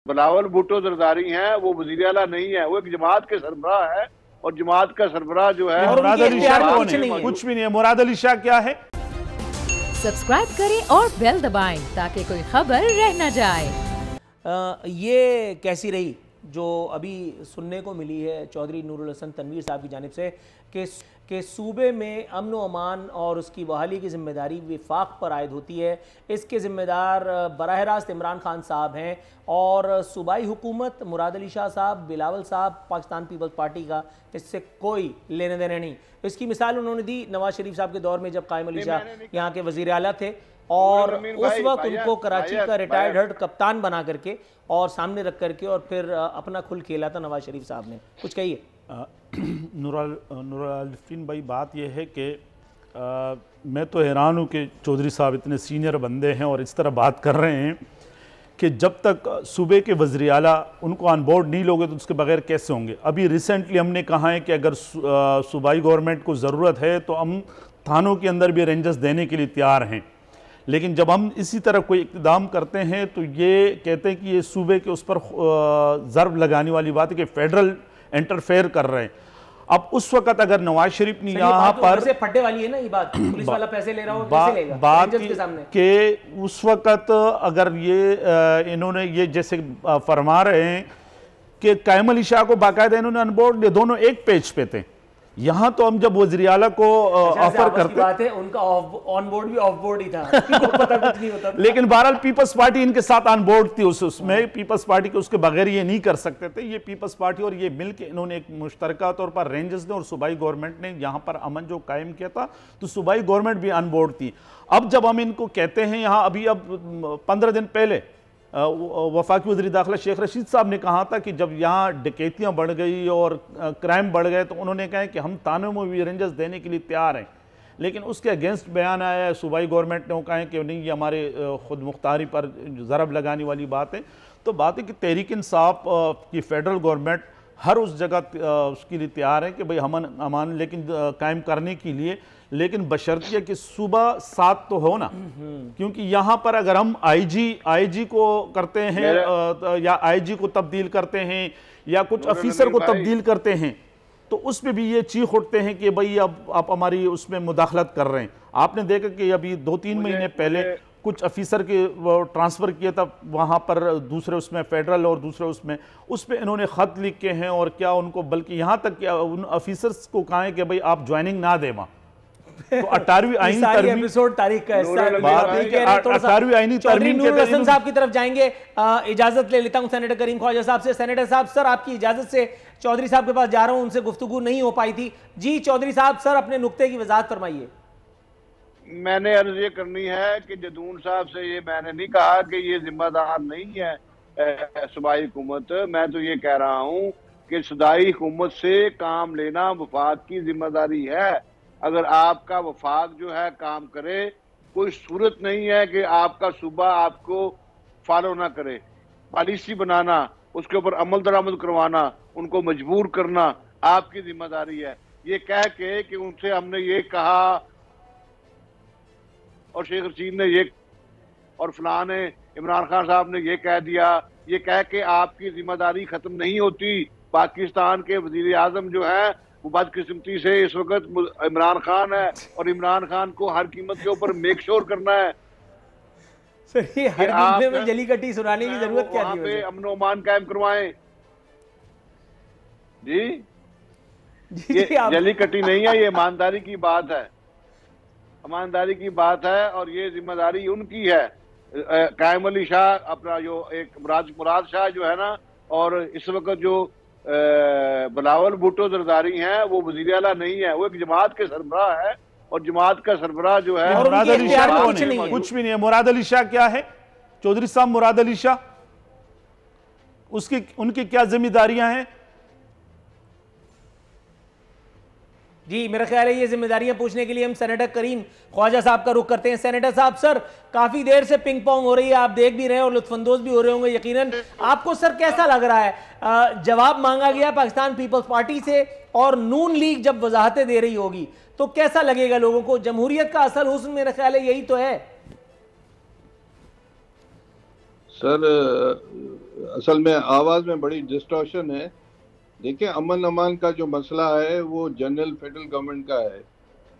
बिलावल भुट्टो जरदारी हैं, वो वजीर आला नहीं है, वो एक जमात के सरबराह है। और जमात का सरबराह जो है, मुराद अली शाह कौन है? कुछ भी नहीं है। मुराद अली शाह क्या है? सब्सक्राइब करें और बेल दबाएं ताकि कोई खबर रह न जाए। ये कैसी रही जो अभी सुनने को मिली है चौधरी नूरुल हसन तनवीर साहब की जानिब से कि सूबे में अमन व अमान और उसकी बहाली की ज़िम्मेदारी विफाक पर आयद होती है। इसके ज़िम्मेदार बराह रास्त इमरान खान साहब हैं और सूबाई हुकूमत मुराद अली शाह साहब, बिलावल साहब, पाकिस्तान पीपल्स पार्टी का इससे कोई लेने देने नहीं। इसकी मिसाल उन्होंने दी नवाज शरीफ साहब के दौर में जब कायम अली शाह यहाँ के वज़ीर आला थे और उस वक्त उनको कराची का रिटायर्ड हेड कप्तान बना करके और सामने रख करके और फिर अपना खुल खेला था नवाज शरीफ साहब ने। कुछ कहिए। नूरुल भाई, बात यह है कि मैं तो हैरान हूँ कि चौधरी साहब इतने सीनियर बंदे हैं और इस तरह बात कर रहे हैं कि जब तक सूबे के वज़ीर आला उनको ऑन बोर्ड नहीं लोगे तो उसके बगैर कैसे होंगे। अभी रिसेंटली हमने कहा है कि अगर सूबाई गवर्नमेंट को ज़रूरत है तो हम थानों के अंदर भी रेंजर्स देने के लिए तैयार हैं, लेकिन जब हम इसी तरह कोई इक़्तिदाम करते हैं तो ये कहते हैं कि ये सूबे के उस पर ज़र्ब लगाने वाली बात है कि फेडरल इंटरफेयर कर रहे हैं। अब उस वक्त अगर नवाज शरीफ ने यहाँ पर फटने वाली है ना ये बात, पुलिस वाला पैसे ले रहा हो कैसे लेगा बात के सामने कि उस वक्त अगर ये इन्होंने ये जैसे फरमा रहे हैं कि कायम अली शाह को बाकायदा इन्होंने अनबोर्ड, ये दोनों एक पेज पे थे। यहाँ तो हम जब वज़ीर आला को ऑफर करते बात है, उनका ऑन बोर्ड भी ऑफ बोर्ड ही था, पता कुछ नहीं होता था। लेकिन बहरहाल पीपल्स पार्टी इनके साथ ऑन बोर्ड थी उसमें पीपल्स पार्टी के उसके बगैर ये नहीं कर सकते थे। ये पीपल्स पार्टी और ये मिल के इन्होंने एक मुश्तरका तौर पर रेंजर्स ने और सूबाई गवर्नमेंट ने यहाँ पर अमन जो कायम किया था तो सूबाई गवर्नमेंट भी ऑन बोर्ड थी। अब जब हम इनको कहते हैं यहाँ अभी अब 15 दिन पहले वफाकी वज़ीर दाखिला शेख रशीद साहब ने कहा था कि जब यहाँ डकैतियाँ बढ़ गई और क्राइम बढ़ गए तो उन्होंने कहा कि हम थानों में भी रेंजर्स देने के लिए तैयार हैं, लेकिन उसके अगेंस्ट बयान आया है। सूबाई गवर्नमेंट ने वो कहा कि नहीं, ये हमारे खुद मुख्तारी पर ज़रब लगाने वाली बात है। तो बात है कि तहरीक इंसाफ की फ़ेडरल गवर्नमेंट हर उस जगह उसके लिए तैयार है कि भाई हम अमान लेकिन कायम करने के लिए, लेकिन बशर्तिया कि सुबह 7 तो हो ना, क्योंकि यहाँ पर अगर हम आईजी को करते हैं या आईजी को तब्दील करते हैं या कुछ अफीसर को तब्दील करते हैं तो उसमें भी ये चीख उठते हैं कि भाई अब आप हमारी उसमें मुदाखलत कर रहे हैं। आपने देखा कि अभी 2-3 महीने पहले कुछ अफीसर के ट्रांसफ़र किया था वहाँ पर दूसरे उसमें फेडरल और दूसरे उसमें इन्होंने ख़त लिख के हैं और क्या उनको, बल्कि यहाँ तक कि उन अफीसर्स को कहा है कि भाई आप ज्वाइनिंग ना दें। तो 18वीं आईनी एपिसोड तारीख का हिस्सा है। 18वीं आईनी तरमीम नूरुल हसन साहब की तरफ जाएंगे। इजाजत ले लेता हूं सेनेटर करीम ख्वाजा साहब से। सेनेटर साहब, सर आपकी इजाजत से चौधरी साहब के पास जा रहा हूं, उनसे गुफ्तगू नहीं हो पाई थी। जी चौधरी साहब, सर अपने नुक्ते की वजाहत फरमाइए। मैंने अर्ज ये करनी है कि जदून साहब से ये मैंने नहीं कहा कि ये जिम्मेदार नहीं है सूबाई हुकूमत। मैं तो ये कह रहा हूँ कि सूबाई हुकूमत से काम लेना वफाक की जिम्मेदारी है। अगर आपका वफाक जो है काम करे, कोई सूरत नहीं है कि आपका सूबा आपको फॉलो ना करे। पॉलिसी बनाना, उसके ऊपर अमल दरामद करवाना, उनको मजबूर करना आपकी जिम्मेदारी है। ये कह के कि उनसे हमने ये कहा और शेख रशीद ने ये और फलां ने इमरान खान साहब ने ये कह दिया, ये कह के आपकी जिम्मेदारी खत्म नहीं होती। पाकिस्तान के वजीर आजम जो है वो बदकिस्मती से इस वक्त इमरान खान है और इमरान खान को हर कीमत के ऊपर मेक श्योर करना है। सर ये हर मामले में जली कटी सुनाने की जरूरत क्या थी? पे अमन व अमान कायम करवाएं। जी ये जली कटी नहीं है, ये ईमानदारी की बात है, ईमानदारी की बात है और ये जिम्मेदारी उनकी है। कायम अली शाह अपना जो एक मुराद शाह जो है ना, और इस वक्त जो बिलावल भुट्टो जरदारी हैं, वो वजीर आला नहीं है, वो एक जमात के सरबराह है। और जमात का सरबराह जो है मुराद अली शाह कौन है? कुछ भी नहीं है। मुराद अली शाह क्या है चौधरी साहब? मुराद अली शाह उनकी क्या जिम्मेदारियां हैं? जी मेरा ख्याल है ये जिम्मेदारियां पूछने के लिए हम सेनेटर करीम ख्वाजा साहब का रुख करते हैं। सेनेटर साहब, सर काफी देर से पिंग पोंग हो रही है, आप देख भी रहे हैं और लुत्फानंदोज भी हो रहे होंगे यकीनन। आपको सर कैसा लग रहा है? जवाब मांगा गया पाकिस्तान पीपल्स पार्टी से और नून लीग जब वजाहतें दे रही होगी तो कैसा लगेगा लोगों को? जमहूरियत का असल हुस्न मेरा ख्याल है यही तो है। सर असल में आवाज में बड़ी डिस्टॉर्शन है। देखिए, अमन अमान का जो मसला है वो जनरल फेडरल गवर्नमेंट का है।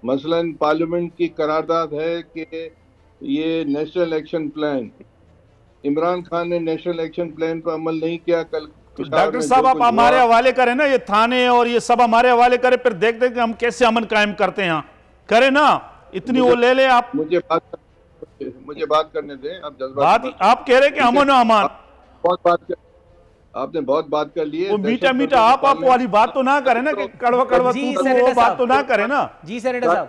मसलन पार्लियामेंट की करारदाद है कि ये national action plan, Imran Khan ने नेशनल एक्शन प्लान पर अमल नहीं किया। कल डॉक्टर साहब आप हमारे हवाले करें ना, ये थाने और ये सब हमारे हवाले करें, फिर देख देख हम कैसे अमन कायम करते हैं। करें ना, इतनी वो ले ले आप। मुझे बात करने दें। आप बात आप कह रहे कि अमन अमान, आपने बहुत बात कर ली है। वो मीठा मीठा आप वाली बात तो ना करें ना कि कड़वा कड़वा वो बात तो ना करें ना। जी सेनेटर साहब,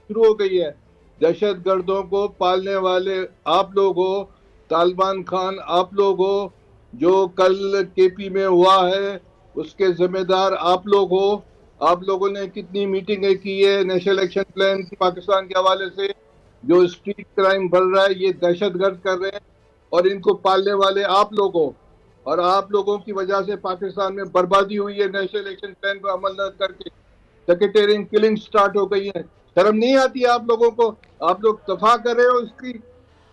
शुरू हो गई है। दहशत गर्दों को पालने वाले आप लोग हो, तालिबान खान आप लोग हो, जो कल केपी में हुआ है उसके जिम्मेदार आप लोग हो। आप लोगों ने कितनी मीटिंगें की है नेशनल एक्शन प्लान की पाकिस्तान के हवाले से। जो स्ट्रीट क्राइम बढ़ रहा है ये दहशतगर्द कर रहे हैं और इनको पालने वाले आप लोग हो। और आप लोगों की वजह से पाकिस्तान में बर्बादी हुई है। नेशनल एक्शन प्लान पर अमल न करके सेक्रेटेरियन किलिंग स्टार्ट हो गई है। शर्म नहीं आती है आप लोगों को? आप लोग दफा कर रहे हो उसकी।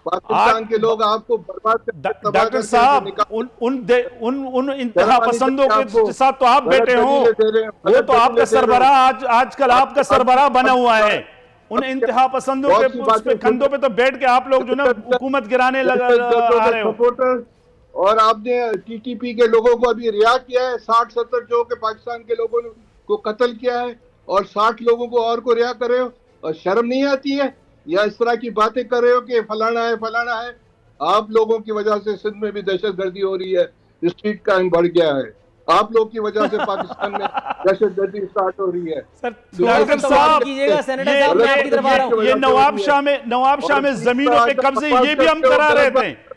पाकिस्तान के लोग आपको बर्बाद कर। डॉक्टर साहब उन इंतहा पसंदों के साथ तो आप बैठे हो, वो तो आपका सरबराह आजकल आपका सरबराह बना हुआ है। उन इंतहा पसंदों के कंधों पे तो बैठ के आप लोग जो ना हुकूमत गिराने लगा आ रहे हो। और आपने टीटीपी के लोगों को अभी रिहा किया है। 60-70 जो के पाकिस्तान के लोगों को कत्ल किया है और 60 लोगों को और को रिहा कर रहे हो। और शर्म नहीं आती है? या इस तरह की बातें कर रहे हो कि फलाना है फलाना है। आप लोगों की वजह से सिंध में भी दहशतगर्दी हो रही है, स्ट्रीट क्राइम बढ़ गया है। आप लोग की वजह से पाकिस्तान में दहशतगर्दी स्टार्ट हो रही है। डॉक्टर साहब ये नवाब शाह में जमीनों पे कब्जे ये भी हम करा रहे थे।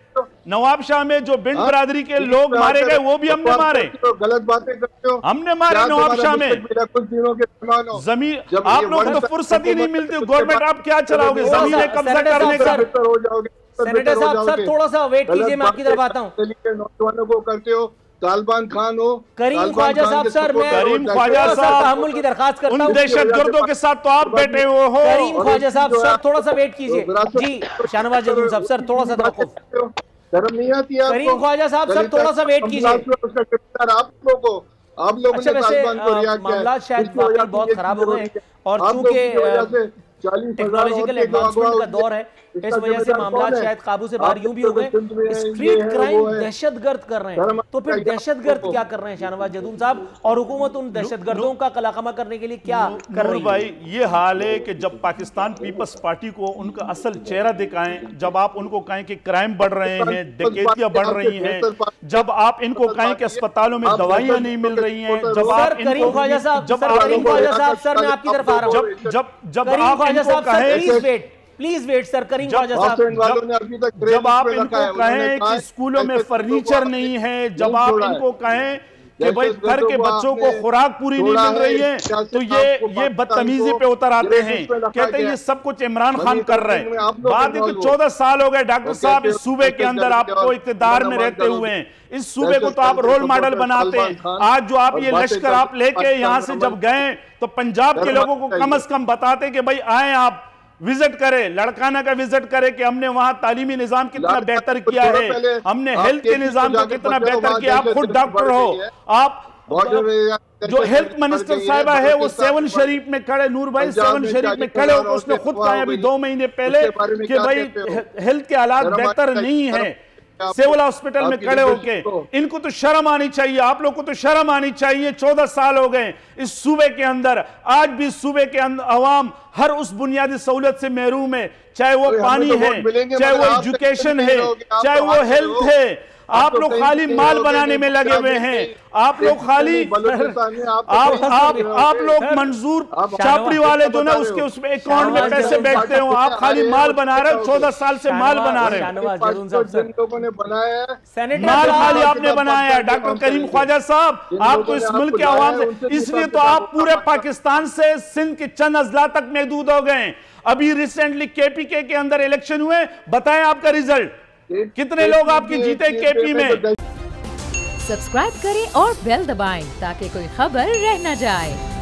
नवाब शाह में जो बिंड बरादरी के लोग मारे गए वो भी हमने मारे। गलत बातें करते हो। हमने मारे नवाब शाह में जमीन। आप लोगों को फुर्सत ही नहीं मिलती। गवर्नमेंट आप क्या चलाओगे जमीनें कब्जा करने का? सेनेटर साहब सर थोड़ा सा वेट कीजिए, मैं आपकी तरफ आता हूँ। नौजवानों को करते हो। तालिबान खान हो, करीम ख्वाजा साहब सर, मैं करीम ख्वाजा साहब तहम्मुल की दरखास्त करता हूं। उन दहशतगर्दों के साथ तो आप बैठे हुए हो। करीम ख्वाजा साहब सर थोड़ा सा वेट कीजिए। जी शाहनवाज जदून साहब सर थोड़ा सा तवक्कुफ। शर्म नहीं आती है? करीम ख्वाजा साहब सर थोड़ा सा वेट कीजिए। आप लोगों ने तालिबान को रिहा किया। मामला शायद वाकई बहुत खराब हो गए और चूंकि टेक्नोलॉजिकल एडवांसमेंट का दौर है इस वजह से मामला शायद काबू से बाहर यूं भी हो गए। स्ट्रीट क्राइम दहशतगर्द कर रहे हैं, तो फिर दहशतगर्द क्या कर रहे हैं शाहनवाज जदून साहब? और हुकूमत उन दहशतगर्दों का कलाकमा करने के लिए क्या कर रही है? भाई ये हाल है कि जब पाकिस्तान पीपल्स पार्टी को उनका असल चेहरा दिखाएं, जब आप उनको कहें कि क्राइम बढ़ रहे हैं, डकैतियां बढ़ रही हैं, जब आप इनको कहें कि अस्पतालों में दवाइयां नहीं मिल रही हैं, जब आप करीम ख्वाजा साहब सर मैं आपकी तरफ आ रहा हूं। जब आप इनको कहें प्लीज वेट सर। करीम ख्वाजा साहब जब आप इनको कहें कि स्कूलों में फर्नीचर नहीं है, जब आप इनको कहें कि भाई घर के बच्चों को खुराक पूरी नहीं मिल रही है, तो ये बदतमीजी पे उतर आते हैं, कहते हैं ये सब कुछ इमरान खान कर रहे हैं। बात है कि 14 साल हो गए डॉक्टर साहब इस सूबे के अंदर आपको इख्तिदार में रहते हुए हैं। इस सूबे को तो आप रोल मॉडल बनाते हैं। आज जो आप ये लश्कर आप लेके यहाँ से जब गए तो पंजाब के लोगों को कम से कम बताते कि भाई आए आप विजिट करें, लड़काना का विजिट करें कि हमने वहां तालीमी निजाम कितना बेहतर किया है, हमने हेल्थ के निजाम को कितना बेहतर किया। आप खुद डॉक्टर हो, आप जो हेल्थ मिनिस्टर साहिबा है वो 7 शरीफ में खड़े, नूर भाई 7 शरीफ में खड़े होकर उसने खुद कहा अभी 2 महीने पहले कि भाई हेल्थ के हालात बेहतर नहीं है, सिविल हॉस्पिटल में खड़े होके। इनको तो शर्म आनी चाहिए, आप लोग को तो शर्म आनी चाहिए। 14 साल हो गए इस सूबे के अंदर, आज भी सूबे के अंदर अवाम हर उस बुनियादी सहूलत से महरूम है, चाहे वो पानी है, चाहे वो एजुकेशन है, चाहे वो हेल्थ है। आप लोग खाली माल बनाने में लगे हुए हैं। आप लोग खाली आप लोग मंजूर चापड़ी वाले जो ना उसके उसमें अकाउंट में पैसे बैठते हो, आप खाली माल बना रहे हो। 14 साल से माल बना रहे हो, माल खाली आपने बनाया। डॉक्टर करीम ख्वाजा साहब आप तो इस मुल्क के अवाम से, इसलिए तो आप पूरे पाकिस्तान से सिंध के चंद अजला तक महदूद हो गए। अभी रिसेंटली केपीके के अंदर इलेक्शन हुए, बताएं आपका रिजल्ट, कितने लोग आपकी जीते केपी में। सब्सक्राइब करें और बेल दबाएं ताकि कोई खबर रह न जाए।